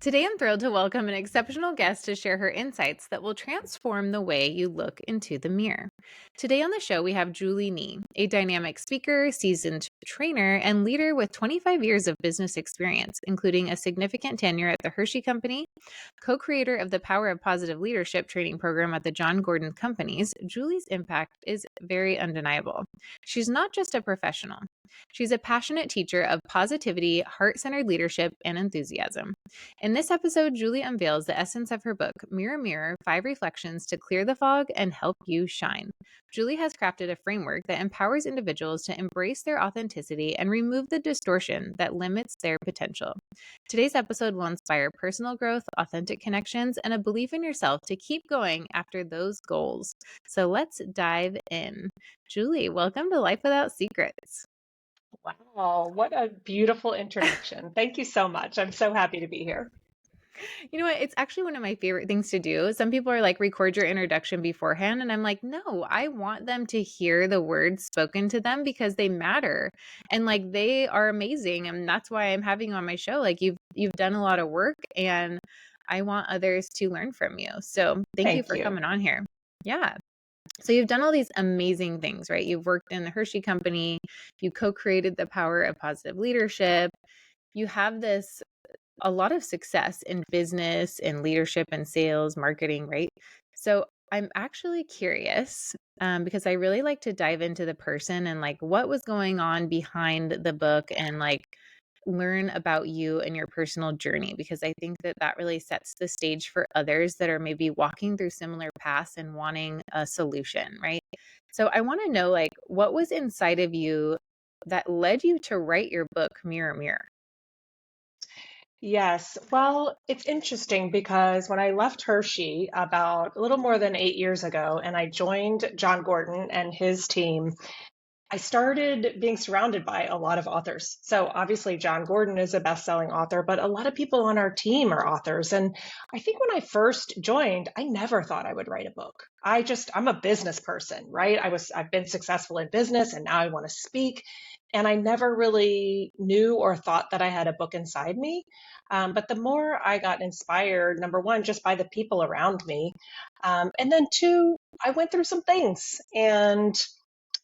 Today, I'm thrilled to welcome an exceptional guest to share her insights that will transform the way you look into the mirror. Today on the show, we have Julie Nee, a dynamic speaker, seasoned trainer, and leader with 25 years of business experience, including a significant tenure at the Hershey Company, co-creator of the Power of Positive Leadership training program at the John Gordon Companies. Julie's impact is very undeniable. She's not just a professional. She's a passionate teacher of positivity, heart-centered leadership, and enthusiasm. In this episode, Julie unveils the essence of her book, Mirror, Mirror, 5 Reflections to Clear the Fog and Help You Shine. Julie has crafted a framework that empowers individuals to embrace their authenticity and remove the distortion that limits their potential. Today's episode will inspire personal growth, authentic connections, and a belief in yourself to keep going after those goals. So let's dive in. Julie, welcome to Life Without Secrets. Wow, what a beautiful introduction. Thank you so much. I'm so happy to be here. You know what? It's actually one of my favorite things to do. Some people are like, record your introduction beforehand. And I'm like, no, I want them to hear the words spoken to them because they matter. And like they are amazing. And that's why I'm having you on my show. Like you've done a lot of work and I want others to learn from you. So thank you Thank for you. coming on here. Yeah. So you've done all these amazing things, right? You've worked in the Hershey Company, you co-created the Power of Positive Leadership. You have this a lot of success in business and leadership and sales, marketing, right? So I'm actually curious because I really like to dive into the person and like what was going on behind the book and like learn about you and your personal journey, because I think that that really sets the stage for others that are maybe walking through similar paths and wanting a solution, right? So I want to know like what was inside of you that led you to write your book, Mirror, Mirror? Yes, well, it's interesting because when I left Hershey about a little more than 8 years ago and I joined John Gordon and his team, I started being surrounded by a lot of authors. So obviously, John Gordon is a best-selling author, but a lot of people on our team are authors. And I think when I first joined, I never thought I would write a book. I'm a business person, right? I've been successful in business and now I want to speak. And I never really knew or thought that I had a book inside me. But the more I got inspired, number one, just by the people around me. And then two, I went through some things and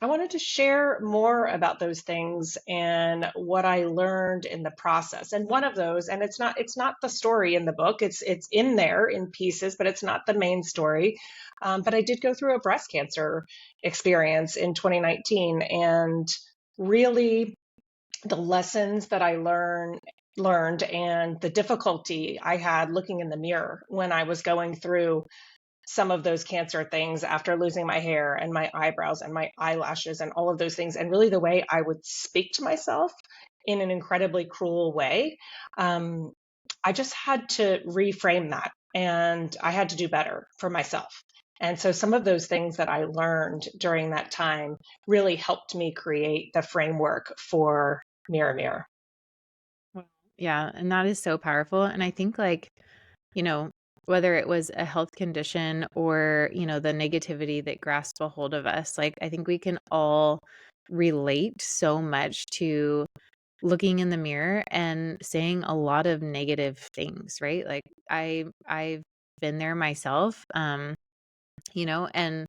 I wanted to share more about those things and what I learned in the process. And one of those, and it's not the story in the book. It's in there in pieces, but it's not the main story. But I did go through a breast cancer experience in 2019, and really the lessons that I learned and the difficulty I had looking in the mirror when I was going through some of those cancer things after losing my hair and my eyebrows and my eyelashes and all of those things, and really the way I would speak to myself in an incredibly cruel way. Um, I just had to reframe that and I had to do better for myself. And so some of those things that I learned during that time really helped me create the framework for Mirror Mirror. Wow. Yeah, and that is so powerful. And I think like, you know, whether it was a health condition or, the negativity that grasped a hold of us, like I think we can all relate so much to looking in the mirror and saying a lot of negative things, right? Like I've been there myself, and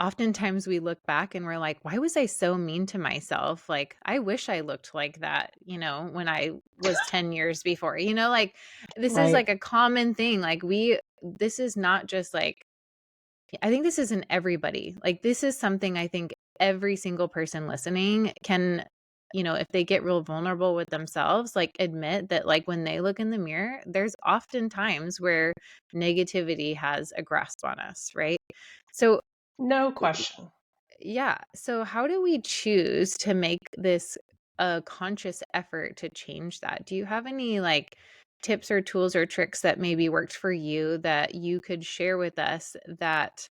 oftentimes we look back and we're like, why was I so mean to myself? Like, I wish I looked like that, when I was 10 years before, like this is Right. like a common thing. Like, this is not just like, I think this is in everybody. Like, this is something I think every single person listening can, if they get real vulnerable with themselves, like admit that, like, when they look in the mirror, there's often times where negativity has a grasp on us, right? So, No question. yeah. So how do we choose to make this a conscious effort to change that? Do you have any like tips or tools or tricks that maybe worked for you that you could share with us that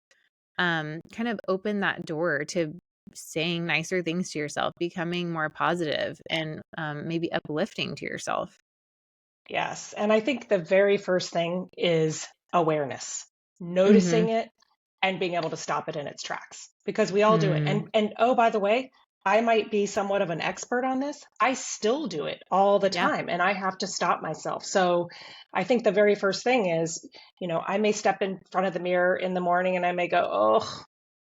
kind of open that door to saying nicer things to yourself, becoming more positive and maybe uplifting to yourself? Yes. And I think the very first thing is awareness, Mm-hmm. noticing it and being able to stop it in its tracks because we all do it. Mm, And oh, by the way, I might be somewhat of an expert on this. I still do it all the Yeah. time and I have to stop myself. So I think the very first thing is, I may step in front of the mirror in the morning and I may go, oh,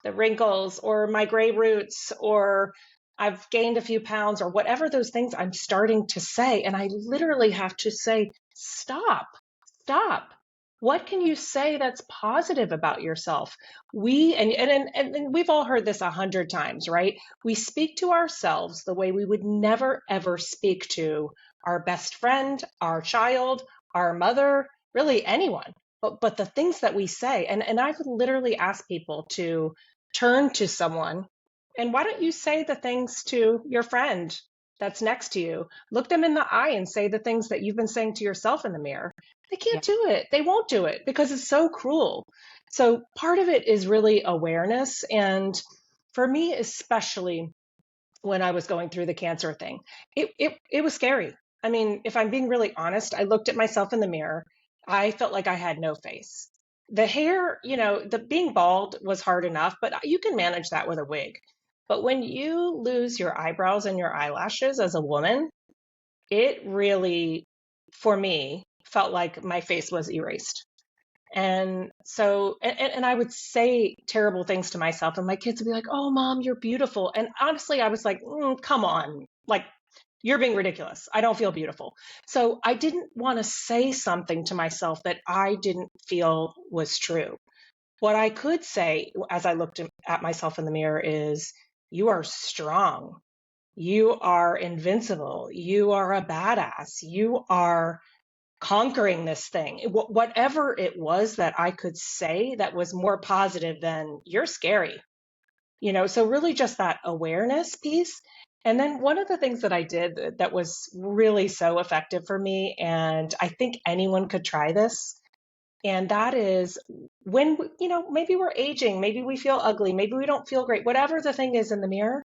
the wrinkles or my gray roots or I've gained a few pounds or whatever those things I'm starting to say. And I literally have to say, stop, stop. What can you say that's positive about yourself? And we've all heard this 100 times, right? We speak to ourselves the way we would never ever speak to our best friend, our child, our mother, really anyone. But the things that we say, and I've literally asked people to turn to someone and why don't you say the things to your friend that's next to you? Look them in the eye and say the things that you've been saying to yourself in the mirror. They Yeah. can't do it. They won't do it because it's so cruel. So part of it is really awareness. And for me, especially when I was going through the cancer thing, it was scary. I mean, if I'm being really honest, I looked at myself in the mirror. I felt like I had no face. The hair, the being bald was hard enough, but you can manage that with a wig. But when you lose your eyebrows and your eyelashes as a woman, it really, for me, felt like my face was erased. And so, and I would say terrible things to myself, and my kids would be like, "Oh, mom, you're beautiful." And honestly, I was like, "Come on, like you're being ridiculous. I don't feel beautiful." So I didn't want to say something to myself that I didn't feel was true. What I could say as I looked at myself in the mirror is, "You are strong. You are invincible. You are a badass. You are conquering this thing." Whatever it was that I could say that was more positive than "you're scary." So really just that awareness piece. And then one of the things that I did that was really so effective for me, and I think anyone could try this, and that is when, maybe we're aging, maybe we feel ugly, maybe we don't feel great, whatever the thing is in the mirror,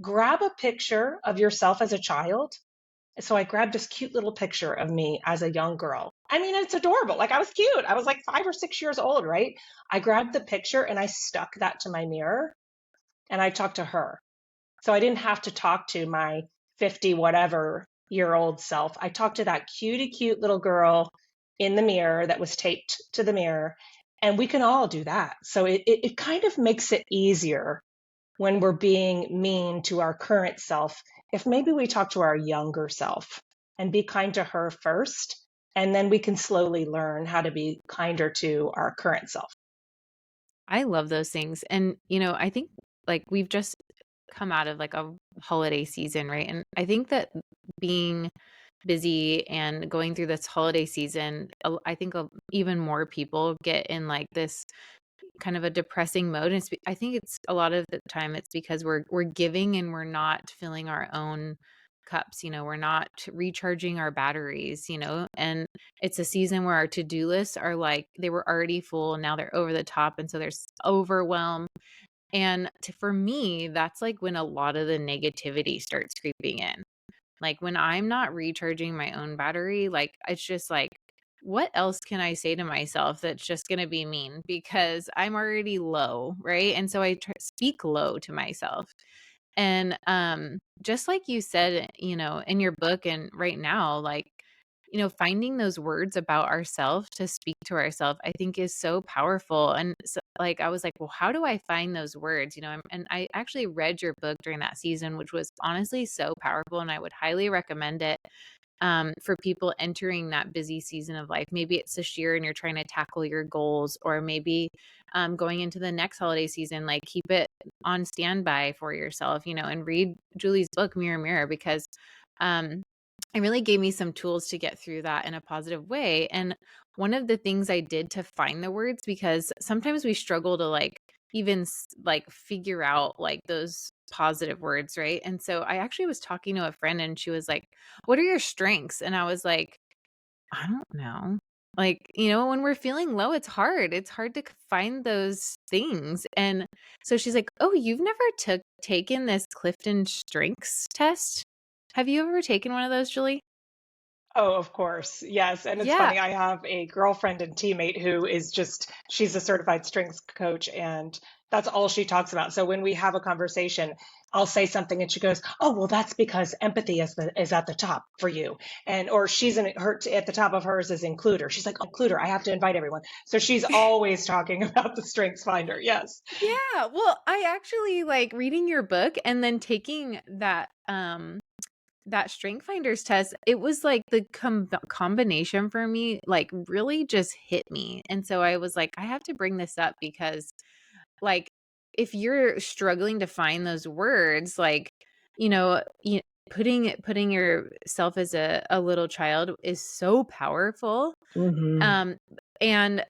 grab a picture of yourself as a child. So I grabbed this cute little picture of me as a young girl. I mean, it's adorable. Like I was cute. I was like 5 or 6 years old, right? I grabbed the picture and I stuck that to my mirror and I talked to her. So I didn't have to talk to my 50 whatever year old self. I talked to that cutie cute little girl in the mirror that was taped to the mirror. And we can all do that. So it kind of makes it easier when we're being mean to our current self, if maybe we talk to our younger self and be kind to her first, and then we can slowly learn how to be kinder to our current self. I love those things. And, I think like we've just come out of like a holiday season, right? And I think that being busy and going through this holiday season, I think even more people get in like this kind of a depressing mode. And I think it's a lot of the time it's because we're giving and we're not filling our own cups. We're not recharging our batteries. And it's a season where our to-do lists are like they were already full and now they're over the top, and so there's overwhelm. And for me, that's like when a lot of the negativity starts creeping in. Like when I'm not recharging my own battery, like it's just like, what else can I say to myself that's just going to be mean because I'm already low, right? And so I speak low to myself. And just like you said, in your book and right now, like, finding those words about ourselves to speak to ourselves, I think is so powerful. And so, like, I was like, well, how do I find those words? And I actually read your book during that season, which was honestly so powerful. And I would highly recommend it for people entering that busy season of life. Maybe it's this year and you're trying to tackle your goals, or maybe going into the next holiday season, like keep it on standby for yourself, and read Julie's book, Mirror Mirror, because um, it really gave me some tools to get through that in a positive way. And one of the things I did to find the words, because sometimes we struggle to like even like figure out like those positive words, right? And so I actually was talking to a friend and she was like, "What are your strengths?" And I was like, "I don't know." Like, when we're feeling low, it's hard. It's hard to find those things. And so she's like, "Oh, you've never taken this Clifton Strengths test? Have you ever taken one of those, Julie?" Oh, of course. Yes. And it's Yeah. funny, I have a girlfriend and teammate who is just, she's a certified strengths coach, and that's all she talks about. So when we have a conversation, I'll say something and she goes, "Oh, well, that's because empathy is at the top for you." And, or she's in her, at the top of hers is includer. She's like, "Oh, includer, I have to invite everyone." So she's always talking about the strengths finder. Yes. Yeah. Well, I actually like reading your book and then taking that Strength Finders test. It was like the combination for me like really just hit me. And so I was like, I have to bring this up because like if you're struggling to find those words, like, you know, you, putting yourself as a little child is so powerful. Hmm. Um and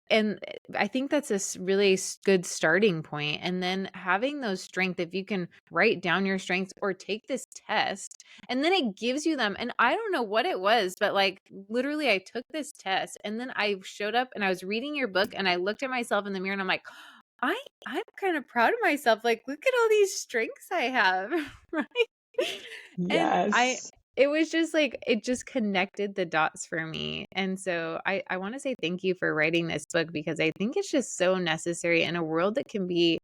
and I think that's a really good starting point. And then having those strengths, if you can write down your strengths or take this test, and then it gives you them. And I don't know what it was, but like literally, I took this test and then I showed up and I was reading your book and I looked at myself in the mirror and I'm like, I'm kind of proud of myself. Like, look at all these strengths I have, right? And Yes. it was just like it just connected the dots for me. And so I want to say thank you for writing this book because I think it's just so necessary in a world that can be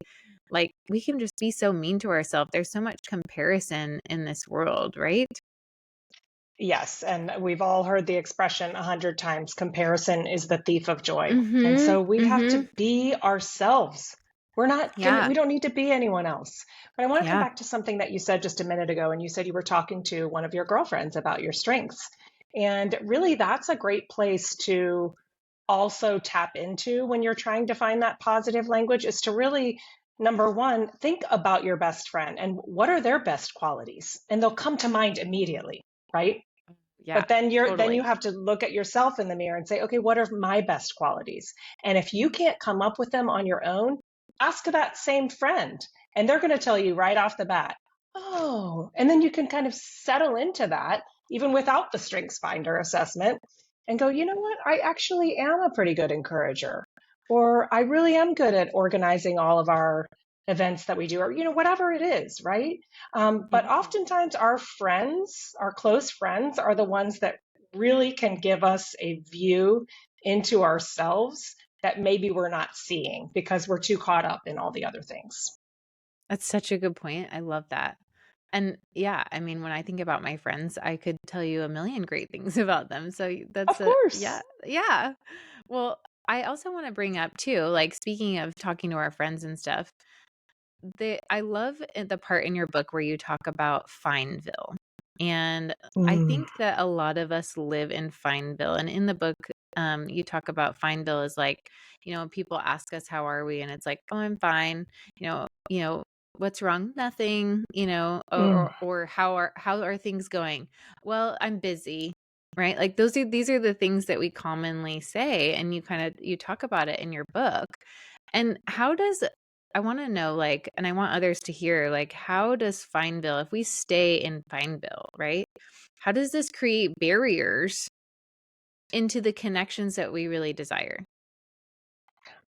like we can just be so mean to ourselves. There's so much comparison in this world, right? Yes, and we've all heard the expression 100 times, comparison is the thief of joy. And Mhm. so we have to Mhm. be ourselves. Yeah. We don't need to be anyone else. But I want to come Yeah. back to something that you said just a minute ago, and you said you were talking to one of your girlfriends about your strengths. And really, that's a great place to also tap into when you're trying to find that positive language is to really, number one, think about your best friend and what are their best qualities? And they'll come to mind immediately, right? Yeah. But then you Totally. have to look at yourself in the mirror and say, okay, what are my best qualities? And if you can't come up with them on your own, ask that same friend. And they're going to tell you right off the bat, oh, and then you can kind of settle into that even without the strengths finder assessment and go, you know what? I actually am a pretty good encourager. Or I really am good at organizing all of our events that we do, or, whatever it is, right? But Yeah. oftentimes, our friends, our close friends, are the ones that really can give us a view into ourselves that maybe we're not seeing because we're too caught up in all the other things. That's such a good point. I love that. And yeah, I mean, when I think about my friends, I could tell you a million great things about them. So that's Of a yeah, course. yeah. Well, I also want to bring up too, like speaking of talking to our friends and stuff, I love the part in your book where you talk about Fineville. And I Mm, think that a lot of us live in Fineville. And in the book, you talk about Fineville as like, people ask us how are we, and it's like, oh, I'm fine. What's wrong? Nothing. mm. Or how are things going? Well, I'm busy. Right? Like these are the things that we commonly say, and you talk about it in your book. And I want to know, like, and I want others to hear, like, how does Fineville, if we stay in Fineville, right? How does this create barriers into the connections that we really desire?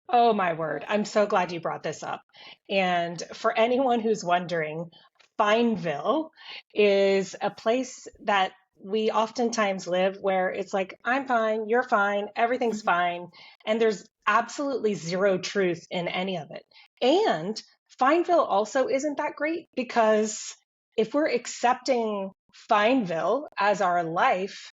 Oh, my word. I'm so glad you brought this up. And for anyone who's wondering, Fineville is a place that we oftentimes live where it's like, I'm fine, you're fine, everything's Mhm. fine. And there's absolutely zero truth in any of it. And Fineville also isn't that great because if we're accepting Fineville as our life,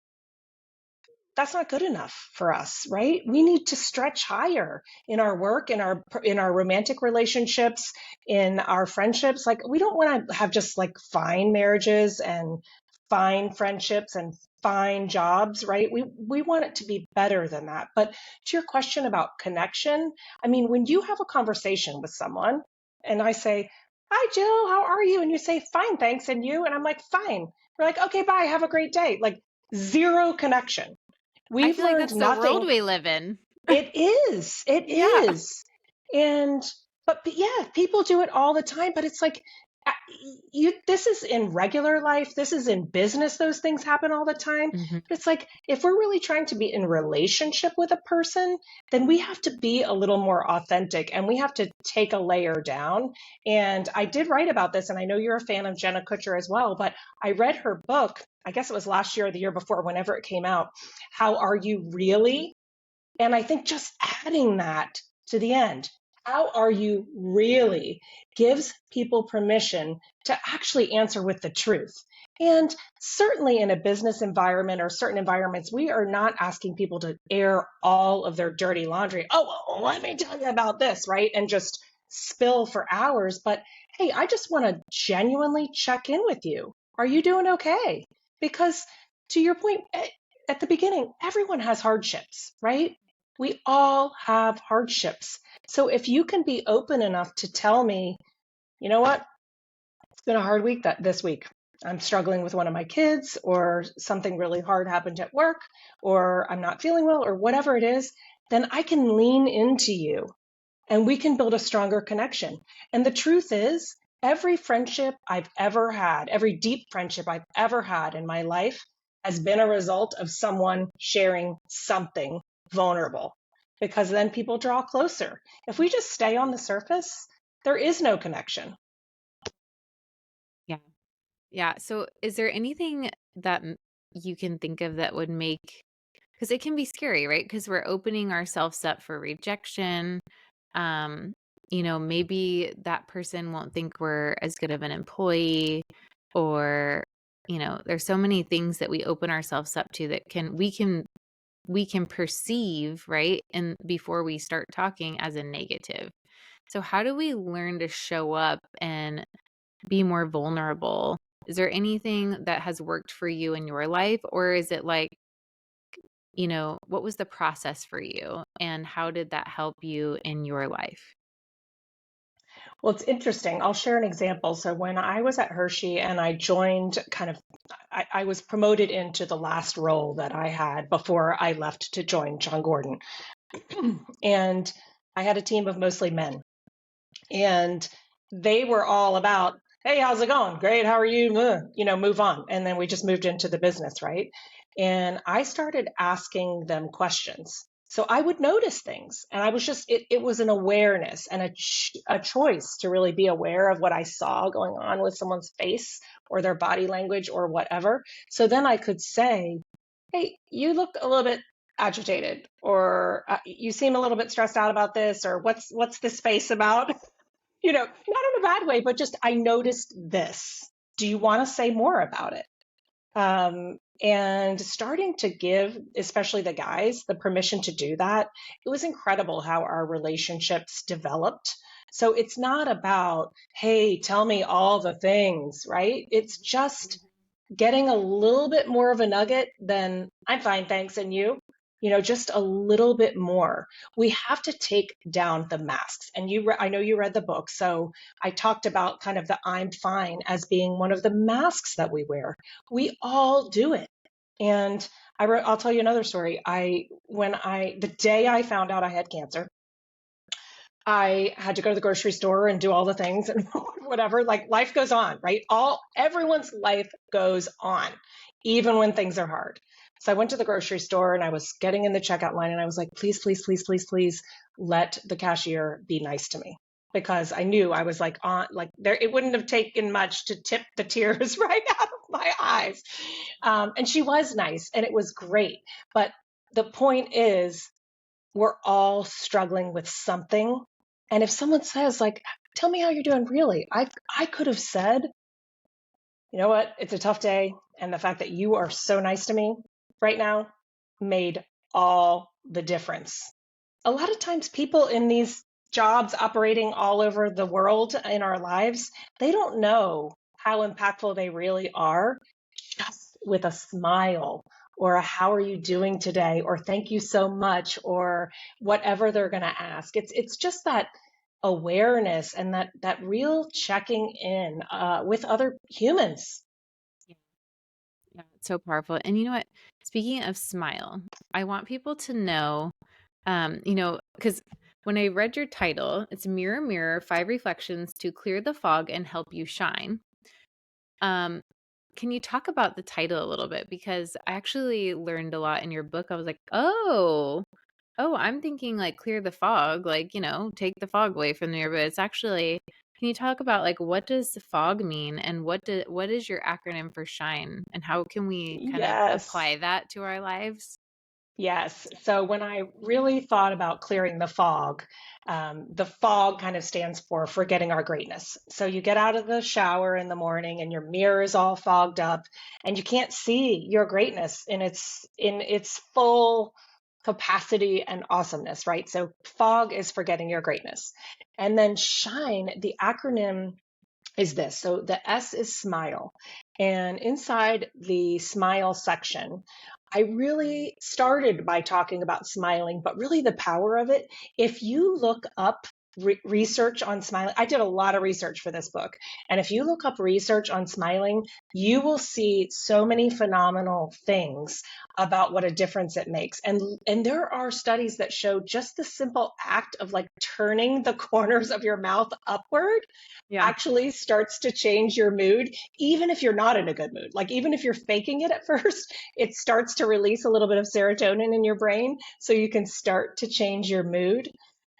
that's not good enough for us, right? We need to stretch higher in our work, in our romantic relationships, in our friendships. Like we don't want to have just like fine marriages and fine friendships and fine jobs, right? We want it to be better than that. But to your question about connection, I mean, when you have a conversation with someone and I say, "Hi Jill, how are you?" and you say, "Fine, thanks." And you and I'm like, "Fine." We're like, "Okay, bye. Have a great day." Like zero connection. I We've feel like learned that's the world nothing. we live in. It is. It Yeah. is. And, but yeah, people do it all the time, but it's like, This is in regular life, this is in business, those things happen all the time. Hmm. But it's like, if we're really trying to be in relationship with a person, then we have to be a little more authentic and we have to take a layer down. And I did write about this, and I know you're a fan of Jenna Kutcher as well, but I read her book, I guess it was last year or the year before, whenever it came out. How are you really? And I think just adding that to the end, how are you really, gives people permission to actually answer with the truth. And certainly in a business environment or certain environments, we are not asking people to air all of their dirty laundry. Oh, well, let me tell you about this, right? And just spill for hours. But hey, I just want to genuinely check in with you. Are you doing okay? Because to your point, at the beginning, everyone has hardships, right? We all have hardships. So if you can be open enough to tell me, you know what, it's been a hard week this week. I'm struggling with one of my kids, or something really hard happened at work, or I'm not feeling well, or whatever it is, then I can lean into you and we can build a stronger connection. And the truth is, every friendship I've ever had, every deep friendship I've ever had in my life has been a result of someone sharing something vulnerable, because then people draw closer. If we just stay on the surface, there is no connection. Yeah. Yeah. So is there anything that you can think of that would make, because it can be scary, right? Because we're opening ourselves up for rejection. Um, maybe that person won't think we're as good of an employee, or, there's so many things that we open ourselves up to that we can perceive, right? And before we start talking as a negative. So how do we learn to show up and be more vulnerable? Is there anything that has worked for you in your life, or is it like, what was the process for you and how did that help you in your life? Well, it's interesting. I'll share an example. So when I was at Hershey and I joined I was promoted into the last role that I had before I left to join John Gordon. And I had a team of mostly men. And they were all about, hey, how's it going? Great. How are you? Move on. And then we just moved into the business, right? And I started asking them questions. So I would notice things, and I was just, it was an awareness and a choice to really be aware of what I saw going on with someone's face or their body language or whatever. So then I could say, hey, you look a little bit agitated, or you seem a little bit stressed out about this, or what's this face about? Not in a bad way, but just I noticed this. Do you want to say more about it? And starting to give, especially the guys, the permission to do that, it was incredible how our relationships developed. So it's not about, hey, tell me all the things, right? It's just getting a little bit more of a nugget than I'm fine, thanks, and you. Just a little bit more. We have to take down the masks. And I know you read the book, so I talked about kind of the I'm fine as being one of the masks that we wear. We all do it. And I'll tell you another story. The day I found out I had cancer, I had to go to the grocery store and do all the things and whatever. Like, life goes on, right? Everyone's life goes on, even when things are hard. So I went to the grocery store and I was getting in the checkout line and I was like, please, please, please, please, please let the cashier be nice to me. Because I knew I was like on, like, there, it wouldn't have taken much to tip the tears right out of my eyes. And she was nice and it was great. But the point is, we're all struggling with something. And if someone says, like, tell me how you're doing, really, I could have said, you know what, it's a tough day. And the fact that you are so nice to me right now made all the difference. A lot of times, people in these jobs operating all over the world in our lives, they don't know how impactful they really are just with a smile, or a how are you doing today, or thank you so much, or whatever they're going to ask. It's just that awareness and that real checking in with other humans. Yeah, yeah, it's so powerful. And you know what? Speaking of smile, I want people to know, because When I read your title, it's Mirror, Mirror, 5 Reflections to Clear the Fog and Help You Shine. Um, can you talk about the title a little bit? Because I actually learned a lot in your book. I was like, oh, I'm thinking like clear the fog, like, take the fog away from there. But it's actually, can you talk about like what does fog mean and what is your acronym for shine and how can we kind of Yes. apply that to our lives? Yes. So when I really thought about clearing the fog kind of stands for forgetting our greatness. So you get out of the shower in the morning and your mirror is all fogged up and you can't see your greatness in its full capacity and awesomeness, right? So fog is forgetting your greatness. And then shine, the acronym is this. So the S is smile. And inside the smile section, I really started by talking about smiling, but really the power of it. If you look up research on smiling, I did a lot of research for this book. And if you look up research on smiling, you will see so many phenomenal things about what a difference it makes. And there are studies that show just the simple act of like turning the corners of your mouth upward Yeah. actually starts to change your mood, even if you're not in a good mood. Like, even if you're faking it at first, it starts to release a little bit of serotonin in your brain so you can start to change your mood.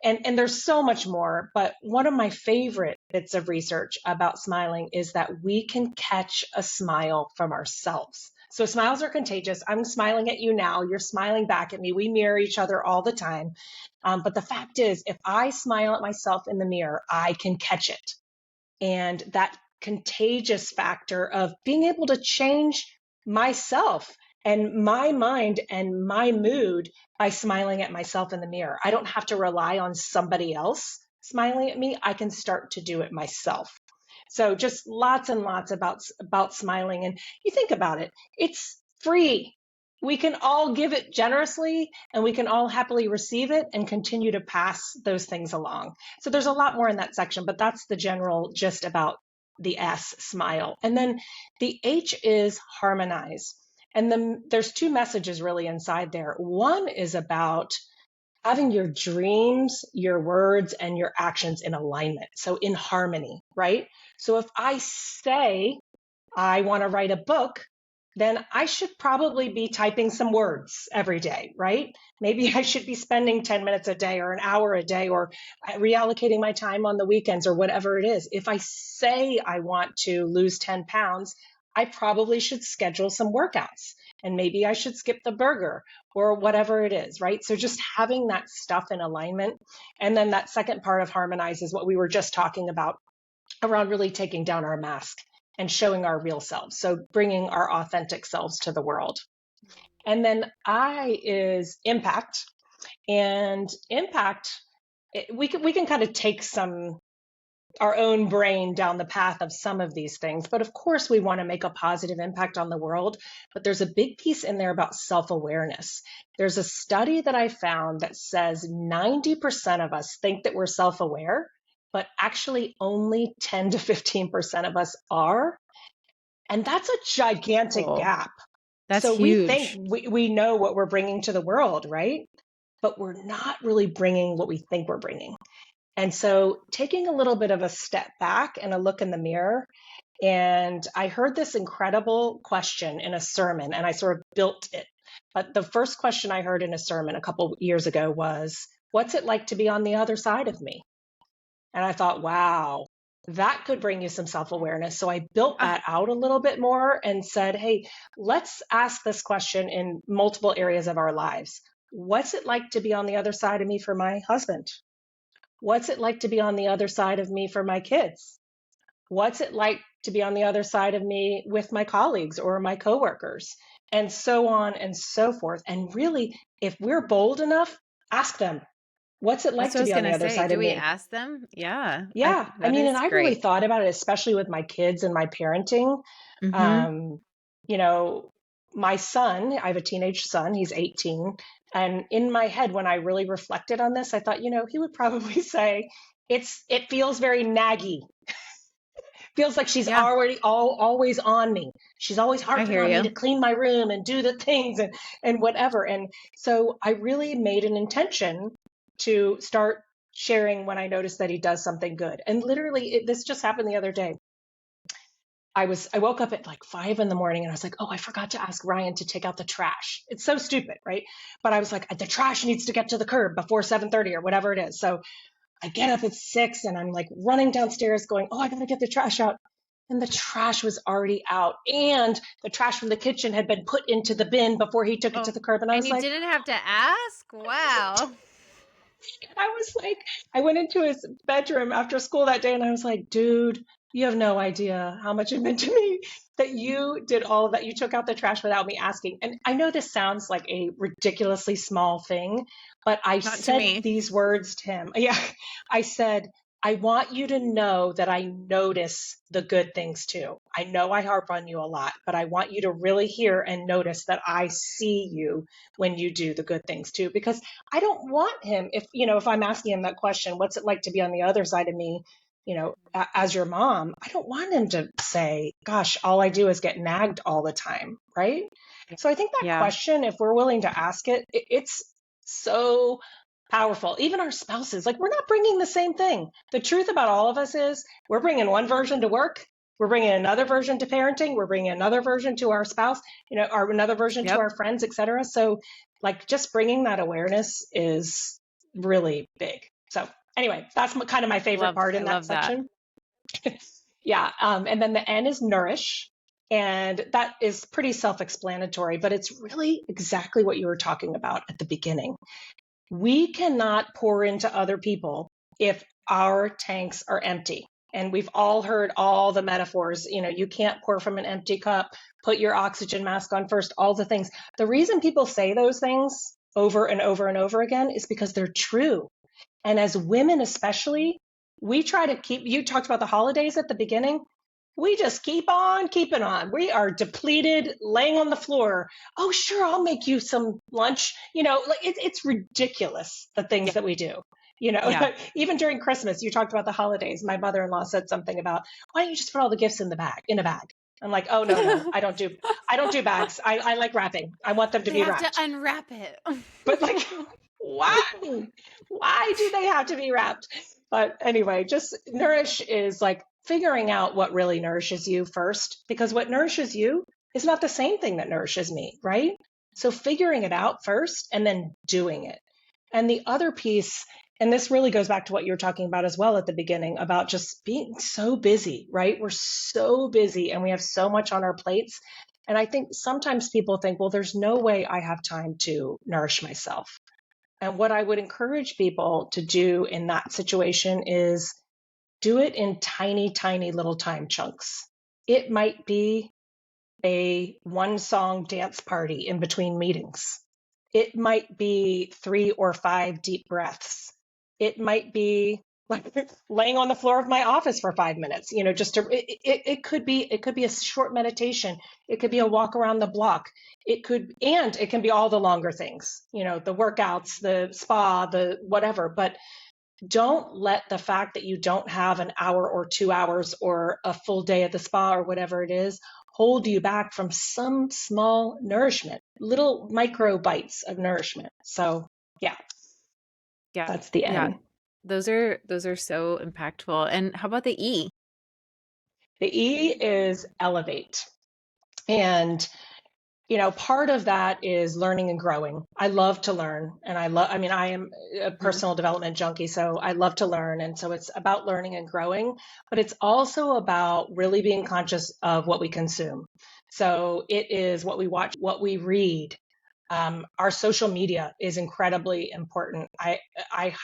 And there's so much more, but one of my favorite bits of research about smiling is that we can catch a smile from ourselves. So smiles are contagious. I'm smiling at you now. You're smiling back at me. We mirror each other all the time. But the fact is, if I smile at myself in the mirror, I can catch it. And that contagious factor of being able to change myself and my mind and my mood by smiling at myself in the mirror. I don't have to rely on somebody else smiling at me. I can start to do it myself. So just lots and lots about smiling. And you think about it, it's free. We can all give it generously and we can all happily receive it and continue to pass those things along. So there's a lot more in that section, but that's the general gist about the S, smile. And then the H is harmonize. And then there's two messages really inside there. One is about having your dreams, your words, and your actions in alignment. So in harmony, right? So if I say I want to write a book, then I should probably be typing some words every day, right? Maybe I should be spending 10 minutes a day or an hour a day or reallocating my time on the weekends or whatever it is. If I say I want to lose 10 pounds, I probably should schedule some workouts and maybe I should skip the burger or whatever it is, right? So just having that stuff in alignment. And then that second part of harmonize is what we were just talking about around really taking down our mask and showing our real selves. So bringing our authentic selves to the world. And then I is impact. And impact, we can kind of take our own brain down the path of some of these things. But of course, we want to make a positive impact on the world. But there's a big piece in there about self-awareness. There's a study that I found that says 90% of us think that we're self-aware, but actually only 10 to 15% of us are. And that's a gigantic Oh, gap. that's So we think huge. we know what we're bringing to the world, right? But we're not really bringing what we think we're bringing. And so taking a little bit of a step back and a look in the mirror, and I heard this incredible question in a sermon and I sort of built it. But the first question I heard in a sermon a couple years ago was, what's it like to be on the other side of me? And I thought, wow, that could bring you some self awareness. So I built Ah, that out a little bit more and said, hey, let's ask this question in multiple areas of our lives. What's it like to be on the other side of me for my husband? What's it like to be on the other side of me for my kids? What's it like to be on the other side of me with my colleagues or my coworkers? And so on and so forth. And really, if we're bold enough, ask them, what's it that's like what I to was be on the gonna other say. side Do of we me? ask them? Yeah, Yeah, I that mean, and is I really great. thought about it, especially with my kids and my parenting. Mm-hmm. Um, you know, my son, I have a teenage son, he's 18. And in my head, when I really reflected on this, I thought, he would probably say, it feels very naggy. Feels like she's Yeah, already always on me. She's always I harping hear on me you. to clean my room and do the things and whatever. And so I really made an intention to start sharing when I notice that he does something good. And literally, this just happened the other day. I woke up at like 5 in the morning and I was like, oh, I forgot to ask Ryan to take out the trash. It's so stupid, right? But I was like, the trash needs to get to the curb before 7:30 or whatever it is. So I get up at 6 and I'm like running downstairs going, oh, I got to get the trash out. And the trash was already out. And the trash from the kitchen had been put into the bin before he took it to the curb. And I was you like, didn't have to ask? Wow. I was like, I went into his bedroom after school that day and I was like, dude, you have no idea how much it meant to me that you did all of that. You took out the trash without me asking. And I know this sounds like a ridiculously small thing, but I Not to said me. these words to him. Yeah. I said, I want you to know that I notice the good things too. I know I harp on you a lot, but I want you to really hear and notice that I see you when you do the good things too, because I don't want him, if I'm asking him that question, what's it like to be on the other side of me, as your mom, I don't want him to say, gosh, all I do is get nagged all the time. Right. So I think that Yeah. question, if we're willing to ask it, it's so powerful. Even our spouses, like we're not bringing the same thing. The truth about all of us is we're bringing one version to work. We're bringing another version to parenting. We're bringing another version to our spouse, or another version to our friends, et cetera. So like just bringing that awareness is really big. So anyway, that's kind of my favorite part in that section. Yeah. And then the N is nourish. And that is pretty self-explanatory, but it's really exactly what you were talking about at the beginning. We cannot pour into other people if our tanks are empty. And we've all heard all the metaphors, you can't pour from an empty cup, put your oxygen mask on first, all the things. The reason people say those things over and over and over again is because they're true. And as women, especially, we try to you talked about the holidays at the beginning. We just keep on keeping on. We are depleted, laying on the floor. Oh, sure, I'll make you some lunch. It's ridiculous, the things that we do. Even during Christmas, you talked about the holidays. My mother-in-law said something about, why don't you just put all the gifts in a bag? I'm like, oh, no, I don't do bags. I like wrapping. I want them to be wrapped. They have to unwrap it. But like, why? Why do they have to be wrapped? But anyway, just nourish is like figuring out what really nourishes you first, because what nourishes you is not the same thing that nourishes me, right? So figuring it out first and then doing it. And the other piece, and this really goes back to what you were talking about as well at the beginning about just being so busy, right? We're so busy and we have so much on our plates. And I think sometimes people think, well, there's no way I have time to nourish myself. And what I would encourage people to do in that situation is do it in tiny, tiny little time chunks. It might be a one song dance party in between meetings. It might be 3 or 5 deep breaths. It might be like laying on the floor of my office for 5 minutes, it could be a short meditation. It could be a walk around the block. It can be all the longer things, the workouts, the spa, the whatever, but don't let the fact that you don't have an hour or 2 hours or a full day at the spa or whatever it is hold you back from some small nourishment, little micro bites of nourishment. So yeah, that's the N. Yeah. Those are so impactful. And how about the E? The E is elevate. And part of that is learning and growing. I love to learn, and I am a personal development junkie, so I love to learn. And so it's about learning and growing, but it's also about really being conscious of what we consume. So it is what we watch, what we read. Our social media is incredibly important. I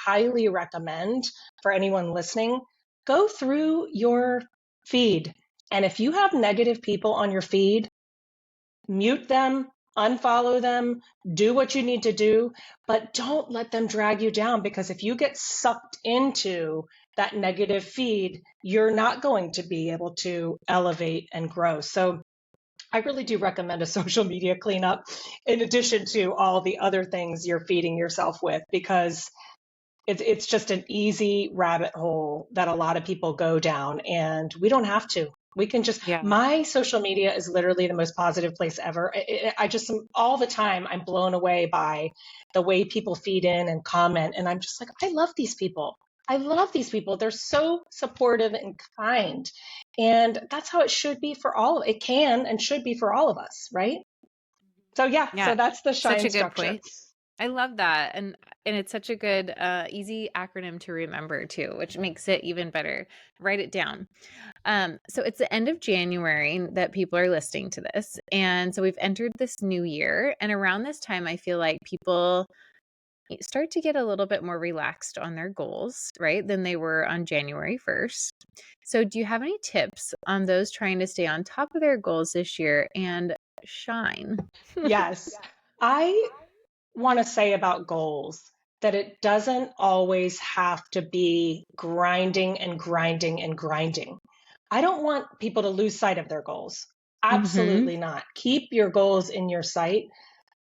highly recommend for anyone listening, go through your feed. And if you have negative people on your feed, mute them, unfollow them, do what you need to do, but don't let them drag you down, because if you get sucked into that negative feed, you're not going to be able to elevate and grow. So I really do recommend a social media cleanup in addition to all the other things you're feeding yourself with, because it's just an easy rabbit hole that a lot of people go down, and we don't have to. We can just, Yeah. my social media is literally the most positive place ever. I just, all the time, I'm blown away by the way people feed in and comment. And I'm just like, I love these people. I love these people. They're so supportive and kind. And that's how it should be for all. It can and should be for all of us, right? So yeah, Yeah. so that's the Such shine a good structure. point. I love that. And it's such a good easy acronym to remember too, which makes it even better. Write it down. So it's the end of January that people are listening to this. And so we've entered this new year. And around this time, I feel like people start to get a little bit more relaxed on their goals, right, than they were on January 1st. So do you have any tips on those trying to stay on top of their goals this year and shine? Yes. I want to say about goals that it doesn't always have to be grinding and grinding and grinding. I don't want people to lose sight of their goals. Mm-hmm. Absolutely not. Keep your goals in your sight.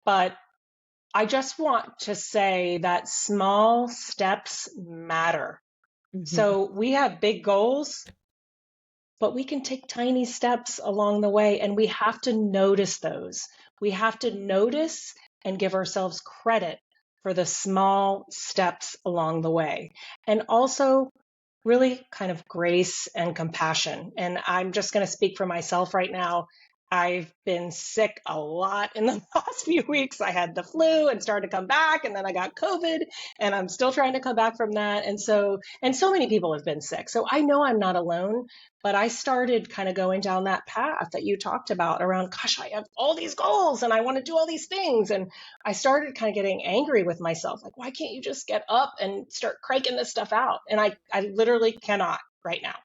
But I just want to say that small steps matter. Mm-hmm. So we have big goals, but we can take tiny steps along the way, and we have to notice those. We have to notice and give ourselves credit for the small steps along the way. And also, really kind of grace and compassion. And I'm just going to speak for myself right now. I've been sick a lot in the past few weeks. I had the flu and started to come back, and then I got COVID, and I'm still trying to come back from that. And so many people have been sick. So I know I'm not alone, but I started kind of going down that path that you talked about around, gosh, I have all these goals and I want to do all these things. And I started kind of getting angry with myself. Like, why can't you just get up and start cranking this stuff out? And I literally cannot right now.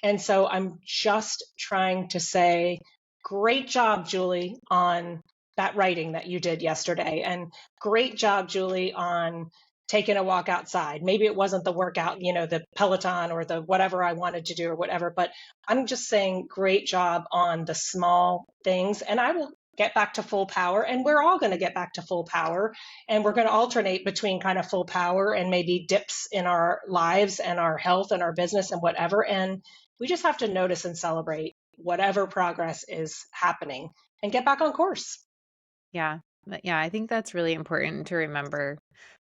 And so I'm just trying to say, great job, Julie, on that writing that you did yesterday. And great job, Julie, on taking a walk outside. Maybe it wasn't the workout, the Peloton or the whatever I wanted to do or whatever, but I'm just saying great job on the small things. And I will get back to full power, and we're all going to get back to full power, and we're going to alternate between kind of full power and maybe dips in our lives and our health and our business and whatever. And we just have to notice and celebrate whatever progress is happening and get back on course. Yeah. Yeah, I think that's really important to remember.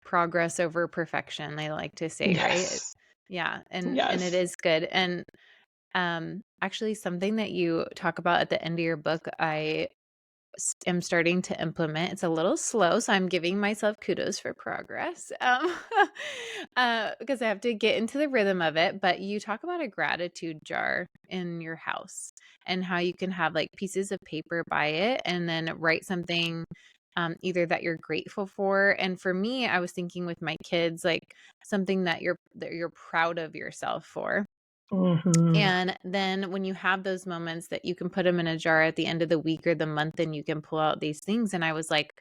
Progress over perfection, they like to say, right? Yes. Yeah, and it Yes. is good. And actually something that you talk about at the end of your book, I am starting to implement. It's a little slow, so I'm giving myself kudos for progress. Because I have to get into the rhythm of it. But you talk about a gratitude jar in your house and how you can have like pieces of paper by it and then write something either that you're grateful for. And for me, I was thinking with my kids, like something that you're proud of yourself for. Hmm. And then when you have those moments that you can put them in a jar at the end of the week or the month and you can pull out these things. And I was like,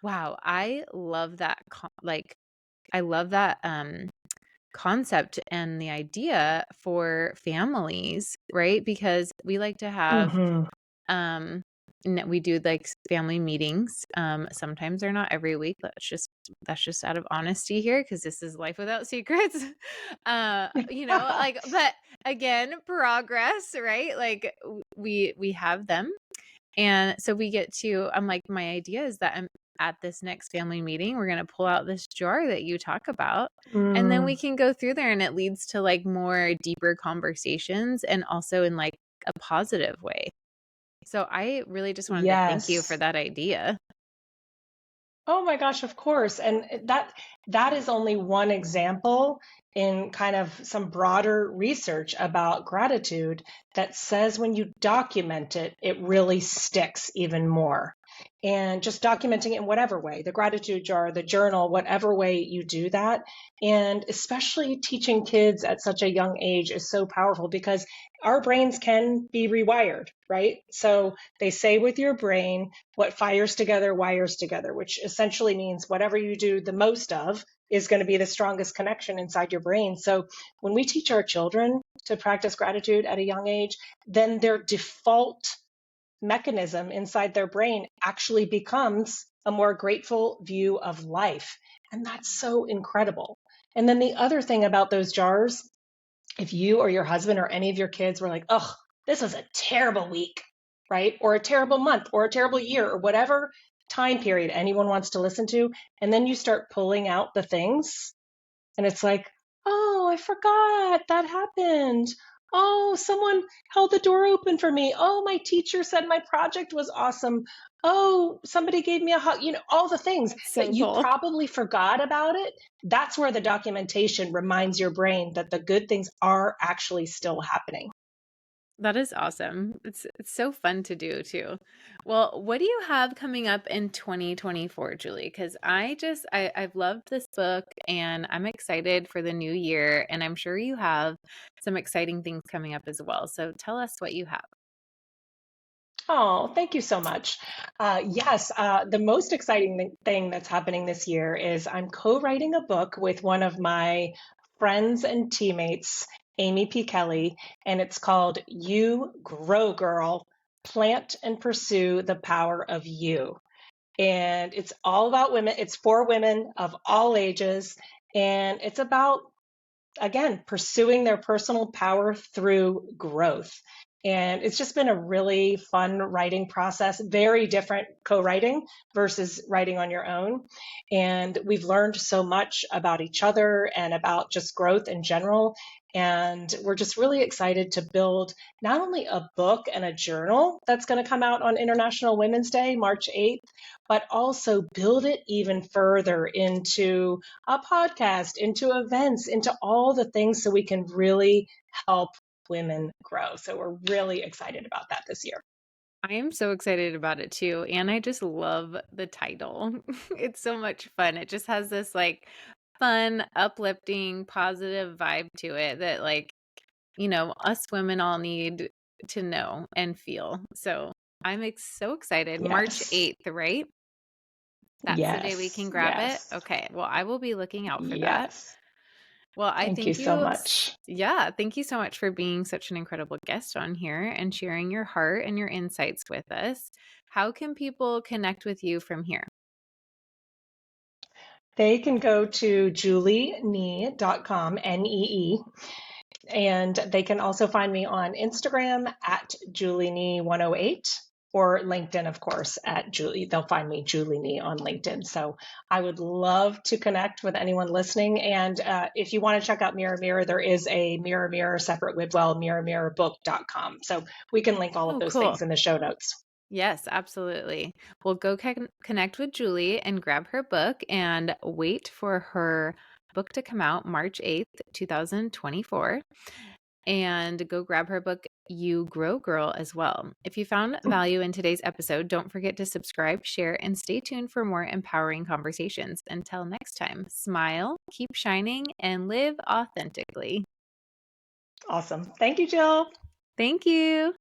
wow, I love that. I love that concept and the idea for families, right? Because we like to have Hmm. um, we do like family meetings. Sometimes they're not every week. That's just out of honesty here because this is life without secrets. But again, progress, right? Like we have them, and so we get to. I'm like, my idea is that I'm at this next family meeting. We're gonna pull out this jar that you talk about, and then we Mm, can go through there, and it leads to like more deeper conversations, and also in like a positive way. So I really just wanted to thank you for yes. that idea. Oh my gosh, of course. And that is only one example in kind of some broader research about gratitude that says when you document it, it really sticks even more. And just documenting it in whatever way, the gratitude jar, the journal, whatever way you do that. And especially teaching kids at such a young age is so powerful because our brains can be rewired, right? So they say with your brain, what fires together wires together, which essentially means whatever you do the most of is going to be the strongest connection inside your brain. So when we teach our children to practice gratitude at a young age, then their default mechanism inside their brain actually becomes a more grateful view of life. And that's so incredible. And then the other thing about those jars, if you or your husband or any of your kids were like, oh, this was a terrible week, right? Or a terrible month or a terrible year or whatever time period anyone wants to listen to. And then you start pulling out the things and it's like, oh, I forgot that happened. Oh, someone held the door open for me. Oh, my teacher said my project was awesome. Oh, somebody gave me a hug. All the things That's that so you cool. probably forgot about it. That's where the documentation reminds your brain that the good things are actually still happening. That is awesome. It's so fun to do too. Well, what do you have coming up in 2024, Julie? Because I've loved this book and I'm excited for the new year, and I'm sure you have some exciting things coming up as well. So tell us what you have. Oh, thank you so much. Yes, the most exciting thing that's happening this year is I'm co-writing a book with one of my friends and teammates, Amy P. Kelly, and it's called You Grow Girl, Plant and Pursue the Power of You. And it's all about women. It's for women of all ages. And it's about, again, pursuing their personal power through growth. And it's just been a really fun writing process, very different co writing versus writing on your own. And we've learned so much about each other and about just growth in general. And we're just really excited to build not only a book and a journal that's going to come out on International Women's Day, March 8th, but also build it even further into a podcast, into events, into all the things so we can really help women grow. So we're really excited about that this year. I am so excited about it too. And I just love the title. It's so much fun. It just has this like fun, uplifting, positive vibe to it that us women all need to know and feel. So so excited. March Yes. 8th, right? That's the day we Yes. can grab it. Yes. Okay. Well, I will be looking out for that. Yes. Well, I Thank you thank so you. much. Yeah, thank you so much for being such an incredible guest on here and sharing your heart and your insights with us. How can people connect with you from here? They can go to julienee.com, N-E-E, and they can also find me on Instagram at julienee108 or LinkedIn, of course, at Julie. They'll find me, Julie Nee, on LinkedIn. So I would love to connect with anyone listening. And if you want to check out Mirror Mirror, there is a Mirror Mirror separate with, well, mirrormirrorbook.com. So we can link all of Oh, those cool. things in the show notes. Yes, absolutely. Well, go connect with Julie and grab her book and wait for her book to come out March 8th, 2024. And go grab her book, You Grow Girl, as well. If you found value in today's episode, don't forget to subscribe, share, and stay tuned for more empowering conversations. Until next time, smile, keep shining, and live authentically. Awesome. Thank you, Jill. Thank you.